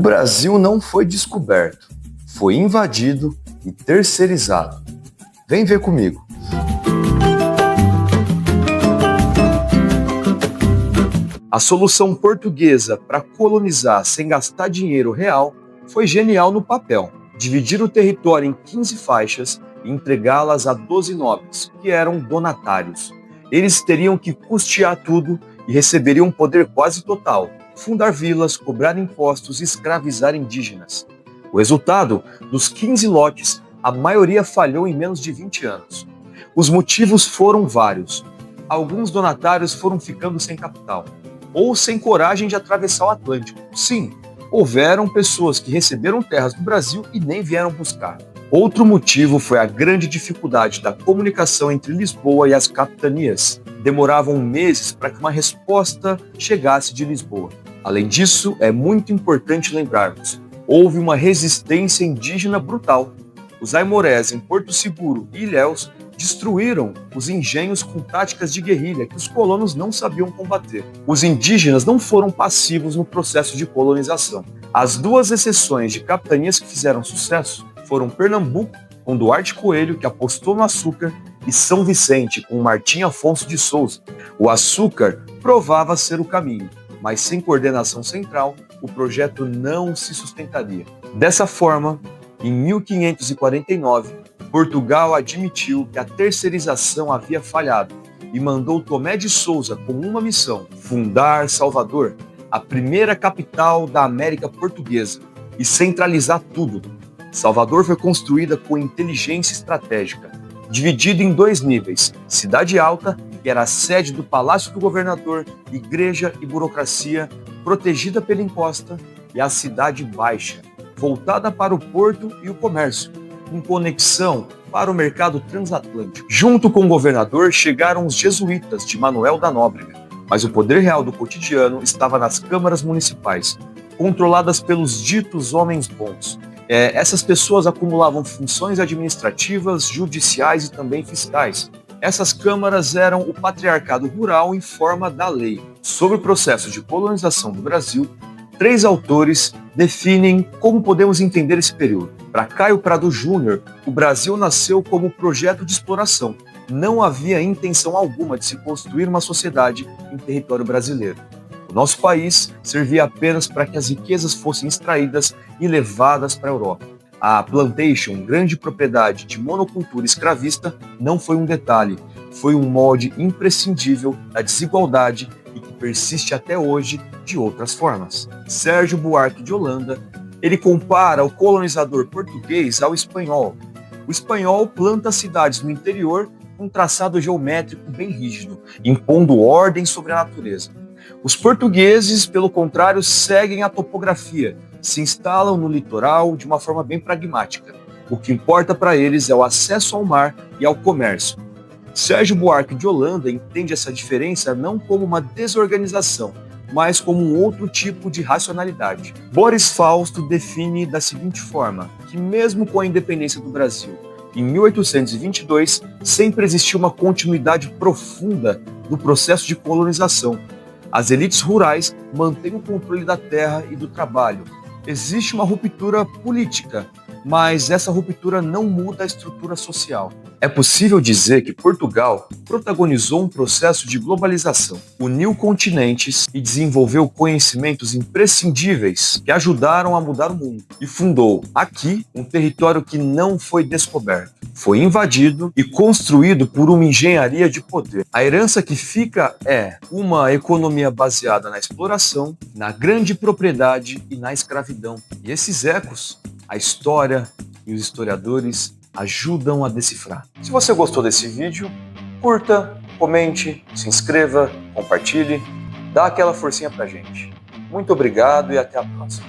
Brasil não foi descoberto, foi invadido e terceirizado. Vem ver comigo. A solução portuguesa para colonizar sem gastar dinheiro real foi genial no papel. Dividir o território em 15 faixas e entregá-las a 12 nobres, que eram donatários. Eles teriam que custear tudo e receberiam um poder quase total, fundar vilas, cobrar impostos e escravizar indígenas. O resultado, dos 15 lotes, a maioria falhou em menos de 20 anos. Os motivos foram vários. Alguns donatários foram ficando sem capital, ou sem coragem de atravessar o Atlântico. Sim, houveram pessoas que receberam terras do Brasil e nem vieram buscar. Outro motivo foi a grande dificuldade da comunicação entre Lisboa e as capitanias. Demoravam meses para que uma resposta chegasse de Lisboa. Além disso, é muito importante lembrarmos, houve uma resistência indígena brutal. Os aimorés em Porto Seguro e Ilhéus destruíram os engenhos com táticas de guerrilha que os colonos não sabiam combater. Os indígenas não foram passivos no processo de colonização. As duas exceções de capitanias que fizeram sucesso foram Pernambuco, com Duarte Coelho, que apostou no açúcar, e São Vicente, com Martim Afonso de Souza. O açúcar provava ser o caminho, mas sem coordenação central, o projeto não se sustentaria. Dessa forma, em 1549, Portugal admitiu que a terceirização havia falhado e mandou Tomé de Souza com uma missão: fundar Salvador, a primeira capital da América Portuguesa, e centralizar tudo. Salvador foi construída com inteligência estratégica, dividida em 2 níveis: Cidade Alta, que era a sede do Palácio do Governador, igreja e burocracia, protegida pela encosta, e a Cidade Baixa, voltada para o porto e o comércio, com conexão para o mercado transatlântico. Junto com o governador chegaram os jesuítas de Manuel da Nóbrega, mas o poder real do cotidiano estava nas câmaras municipais, controladas pelos ditos homens bons. Essas pessoas acumulavam funções administrativas, judiciais e também fiscais. Essas câmaras eram o patriarcado rural em forma da lei. Sobre o processo de colonização do Brasil, 3 autores definem como podemos entender esse período. Para Caio Prado Júnior, o Brasil nasceu como projeto de exploração. Não havia intenção alguma de se construir uma sociedade em território brasileiro. O nosso país servia apenas para que as riquezas fossem extraídas e levadas para a Europa. A plantation, grande propriedade de monocultura escravista, não foi um detalhe, foi um molde imprescindível da desigualdade e que persiste até hoje de outras formas. Sérgio Buarque de Holanda, ele compara o colonizador português ao espanhol. O espanhol planta cidades no interior com um traçado geométrico bem rígido, impondo ordem sobre a natureza. Os portugueses, pelo contrário, seguem a topografia, se instalam no litoral de uma forma bem pragmática. O que importa para eles é o acesso ao mar e ao comércio. Sérgio Buarque de Holanda entende essa diferença não como uma desorganização, mas como um outro tipo de racionalidade. Boris Fausto define da seguinte forma, que mesmo com a independência do Brasil, em 1822, sempre existiu uma continuidade profunda do processo de colonização. As elites rurais mantêm o controle da terra e do trabalho. Existe uma ruptura política, mas essa ruptura não muda a estrutura social. É possível dizer que Portugal protagonizou um processo de globalização, uniu continentes e desenvolveu conhecimentos imprescindíveis que ajudaram a mudar o mundo. E fundou aqui um território que não foi descoberto, foi invadido e construído por uma engenharia de poder. A herança que fica é uma economia baseada na exploração, na grande propriedade e na escravidão. E esses ecos, a história e os historiadores ajudam a decifrar. Se você gostou desse vídeo, curta, comente, se inscreva, compartilhe, dá aquela forcinha pra gente. Muito obrigado e até a próxima.